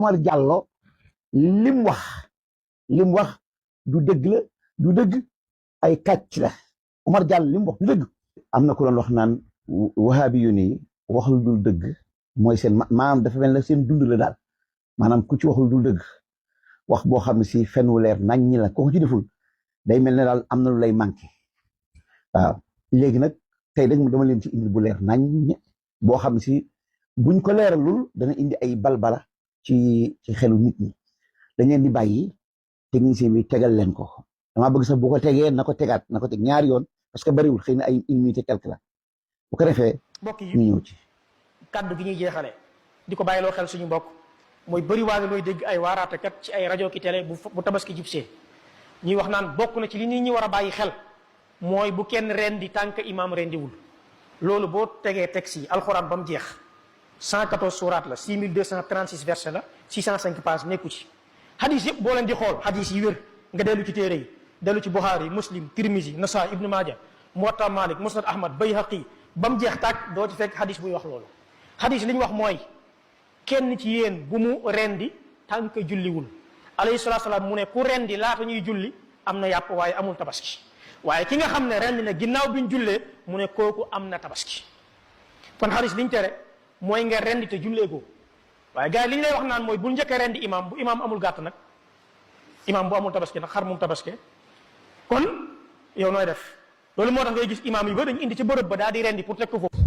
Omar Diallo lim wax lim wax du dëgg la du dëgg ay kàcc la Omar Diallo lim wax du dëgg. am na ku doon wax naan wahabi yu nii waxul dul dëgg mooy seen maanaam dafa mel ne seen dund la daal maanaam ku ci waxul dul dëgg wax boo xam ne si fen wu leer nañ ñi la ko ci deful day mel ne daal am na lu lay manqué waaw. léegi nag tey rek dama leen ci indi bu leer nañ boo xam ne si buñ ko leeralul dana indi ay balbala ci xelu nit ñi dañ leen di bàyyi technicien bi tegal leen ko dama bëgg sax bu ko tegee na ko tegaat na ko teg ñaari yoon parce que bariwul xëy na ay une minute quelque la bu ko defee mbokk yi ñu ñëw ci kaddu gi ñuy jeexale di ko bàyyiloo xel suñu mbokk mooy bëri waage looy dégg ay waaraatekat ci ay rajo ki télé bu tabaski jubsee ñuy wax naan bokk na ci li nit ñi war a bàyyi xel mooy bu kenn rendi tànk imaam rendiwul loolu boo tegee texte yi alxuraan ba mu jeex 114 suuraat la 6236 verset la 605 pages nekku ci hadis yëpp boo leen di xool hadis yi wér nga dellu ci téere yi dellu ci Buxaari Muslim Tirmizi Nasaa Ibnu Maaja Muwatta Malik Musnad Ahmad Bayhaqi ba mu jeex tàkk doo ci fekk hadis buy wax loolu hadis li ñu wax mooy kenn ci yéen bu mu rendi tànk julliwul alayhi salaatu salaam mu ne ku rendi laata ñuy julli am na yàpp waaye amul tabaski waaye ki nga xam ne rendi na ginnaaw bi ñu jullee mu ne kooku am na tabaski kon hadis liñ tere mooy nga rendi te jullee ko waaye gars yi li ñu lay wax naan mooy bu njëkkee rendi imaam bu imaam amul gàtt nag imaam bu amul tabaski nag xar moom tabaski kon yow nooy def loolu moo tax ngay gis imaam yu ba dañu indi ci bërëb ba daal di rendi pour teg ko foofu.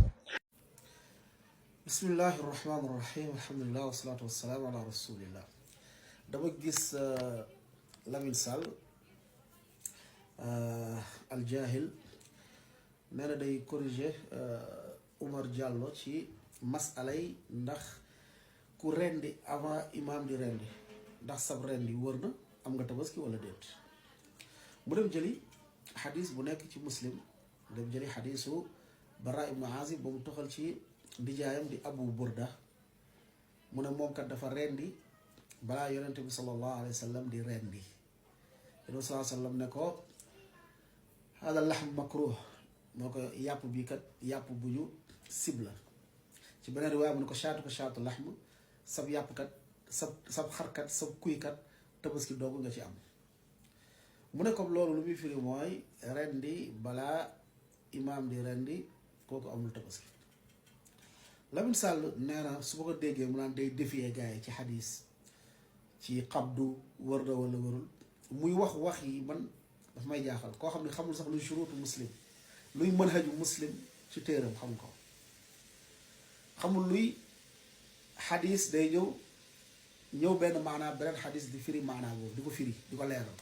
bismillahi rahmaani rahim alhamdulilah wasalaatu wasalaam ala rasulillah dama gis Lamine Sall aljahil nee na day corriger Omar Diallo ci masalay ndax ku rendi avant imam di rendi ndax sab rendi wër na am nga tabaski wala déet mu dem jëli xadis bu nekk ci muslim dem jëli xadisu Bara ibnu Azib ba mu toxal ci ndijaayam di Abu Burda mu ne moom kat dafa rendi balaa yonente bi sallallahu alayhi wa sallam di rendi yonente bi sallallahu alayhi wa sallam ne ko hada lahm makruh moo ko yàpp bi kat yàpp bu ñu sibla ci beneen riwaaya mu ne ko shaatu lahm sab yàpp kat sab xarkat sab kuykat tabaski doogu nga ci am mu ne comme loolu lu muy firi mooy rendi balaa imaam di rendi kooku amul tabaski Lamine Sall nee na su ma ko déggee mu naan day défier gars yi ci xadis ci xabdu wër na wala wërul muy wax yi man daf may jaaxal koo xam ne xamul sax luy shuruutu muslim luy manhaju muslim ci téeram xam ko xamul luy xadis day ñëw benn maanaa beneen xadis di firi maanaa boobu di ko firi di ko leeral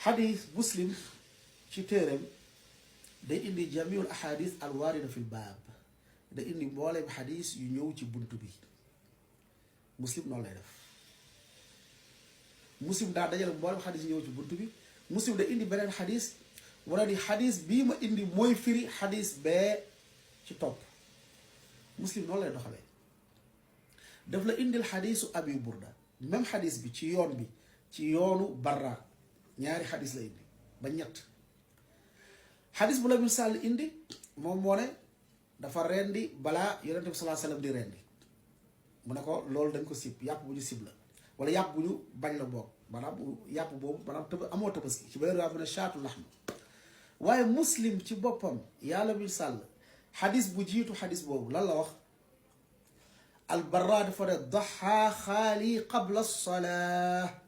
xadis muslim ci téeram day indi jamiul ahadis alwaarida fil baab day indi mbooleem xadis yu ñëw ci bunt bi muslim noonu lay def muslim daa dajale mbooleem xadis yu ñëw ci bunt bi muslim day indi beneen xadis wala ni xadis bii ma indi mooy firi xadis bee ci topp muslim noonu lay doxalee daf la indil xadisu abi burda même xadis bi ci yoon bi ci yoonu barra ñaari xadis la indi ba ñett xadis bu Lamine Sall indi moom moo ne dafa rendi balaa yonente bi salaa sallam di rendi mu ne ko loolu dañ ko sib yàpp bu ñu sib la wala yàpp bu ñu bañ la bokk maanaam yàpp boobu maanaam amoo tabaski ci beneen raa mu ne shaatu laxm waaye muslim ci boppam yaa Lamine Sall xadis bu jiitu xadis boobu lan la wax albarra dafa ne daxa xaali qabla salaa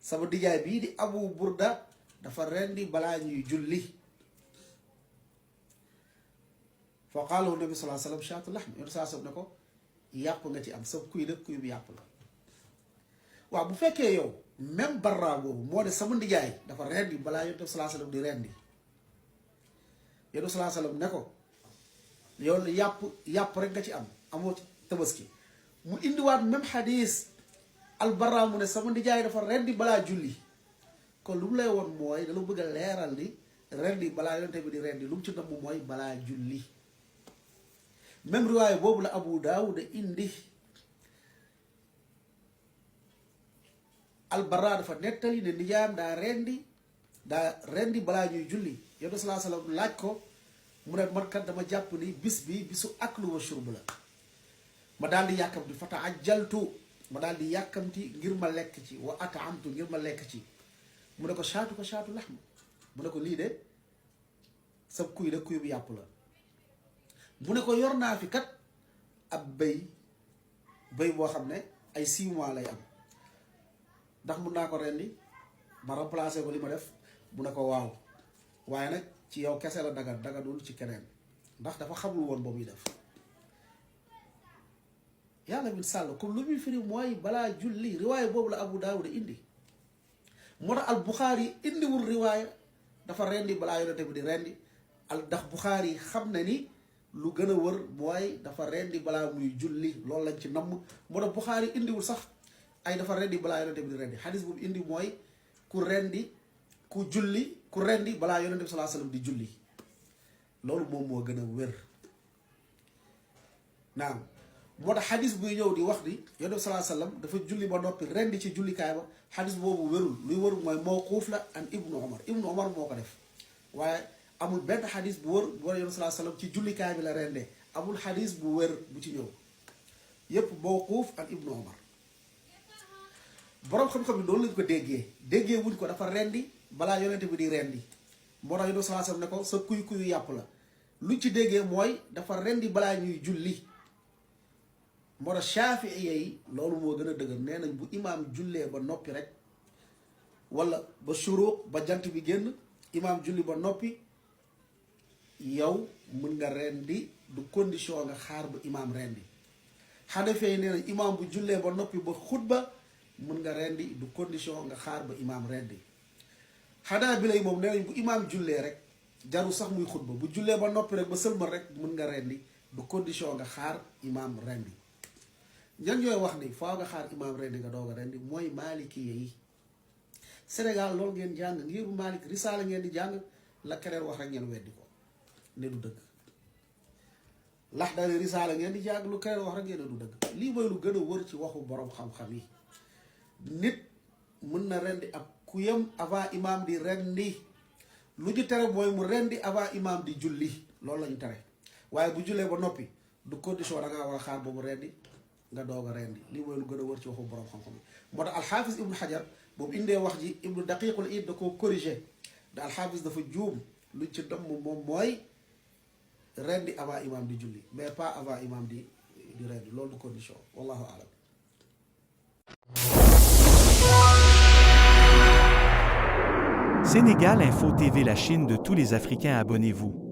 sama dijaay bii di Abu Burda dafa rendi balaa ñuy julli fa qaalahu nabi salaa sallam shaatu laxm yonent saa sallam ne ko yàpp nga ci am sa kuy nag kuy bi yàpp la waaw bu fekkee yow même barra boobu moo ne sama ndijaay dafa rendi balaa yonent salaa sallam di rendi yonent salaa sallam ne ko yow yàpp rek nga ci am amoo tabaski mu indiwaat même xadis albarra mu ne sama ndijaay dafa rendi balaa julli kon lu mu lay woon mooy da lu bëgg a leeral ni rendi balaa yonte bi di rendi lu mu ci namm mooy balaa julli même riwaaya boobu la Abu Daawuda indi albarra dafa nettali ne nijaayam daa rendi balaa ñuy julli yonte salaa salaam laaj ko mu ne man kat dama jàpp ni bis bi bisu aklu wa shurb la ma daal di yàkkamti fa taajjaltu ma daal di yàkkamti ngir ma lekk ci wa ataamtu ngir ma lekk ci mu ne ko shaatu ko shaatu laxm mu ne ko lii de sa kuy de kuy bu yàpp la mu ne ko yor naa fi kat ab bëy boo xam ne ay 6 mois lay am ndax mun naa ko rendi ma remplacer ko li ma def mu ne ko waaw waaye nag ci yow kese la dagadul ci keneen ndax dafa xamul woon ba muy def yàlla bin sàll comme lu muy firi mooy balaa julli riwaaya boobu la Abu Daawud indi moo tax al Buxaari indiwul riwaaya dafa rendi balaa yonente bi di rendi ndax Buxaari xam na ni lu gën a wër mooy dafa rendi balaa muy julli loolu lañ ci namm moo tax Buxaari indiwul sax ay dafa rendi balaa yonente bi di rendi xadis boobu indi mooy ku rendi balaa yonente bi salaa sallam di julli loolu moom moo gën a wér naam moo tax xadis buy ñëw di wax di yonente bi salaa sallam dafa julli ba noppi rendi ci jullikaay ba xadis boobu wérul luy wërul mooy mawquuf la an ibnu Omar moo ko def waaye amul benn xadis bu wër bu war yonente salaa sallam ci jullikaay bi la rendee amul xadis bu wér bu ci ñëw yépp mawquuf an ibnu Omar boroom xam-xam bi noonu lañ ko déggee wuñ ko dafa rendi balaa yonente bi di rendi moo tax yonente salaa sallam ne ko sa kuy yàpp la luñ ci déggee mooy dafa rendi balaa ñuy julli moo tax Shaafi'i yi loolu moo gën a dëgër nee nañ bu imaam jullee ba noppi rek wala ba shuruq ba jant bi génn imaam julli ba noppi yow mën nga rendi du condition nga xaar ba imaam rendi Hanafi yi nee nañ imaam bu jullee ba noppi ba xutba mën nga rendi du condition nga xaar ba imaam rendi Hanaabila yi moom nee nañ bu imaam jullee rek jarul sax muy xutba bu jullee ba noppi rek ba sëlmal rek mën nga rendi du condition nga xaar imaam rendi ñan ñooy wax ni faaw nga xaar imaam rendi nga doog a rendi mooy Maliki yi Sénégal loolu ngeen jàng ngiru Malik risaala ngeen di jàng la keneen wax rek ngeen weddi ko ne du dëgg Laxdari risaala ngeen di jàng lu keneen wax rek ngeen ne du dëgg lii mooy lu gën a wër ci waxu borom xam-xam yi nit mën na rendi ab kuyam avant imaam di rendi lu ñu tere mooy mu rendi avant imaam di julli loolu lañu tere waaye bu jullee ba noppi du condition da ngaa war a xaar ba mu rendi nga doog a rendi lii mooy lu gën a wër ci waxu borom xam-xam yi moo tax alxaafis ibnu xajar boobu indee wax ji ibnu daqiqul id da koo corrigé da alxaafis dafa juum luñ ci domm moom mooy rendi avant imam di julli mais pas avant imam di rendi loolu du condition wallahu alam. Sénégal Info TV, la Chine de tous les Africains, abonnez-vous.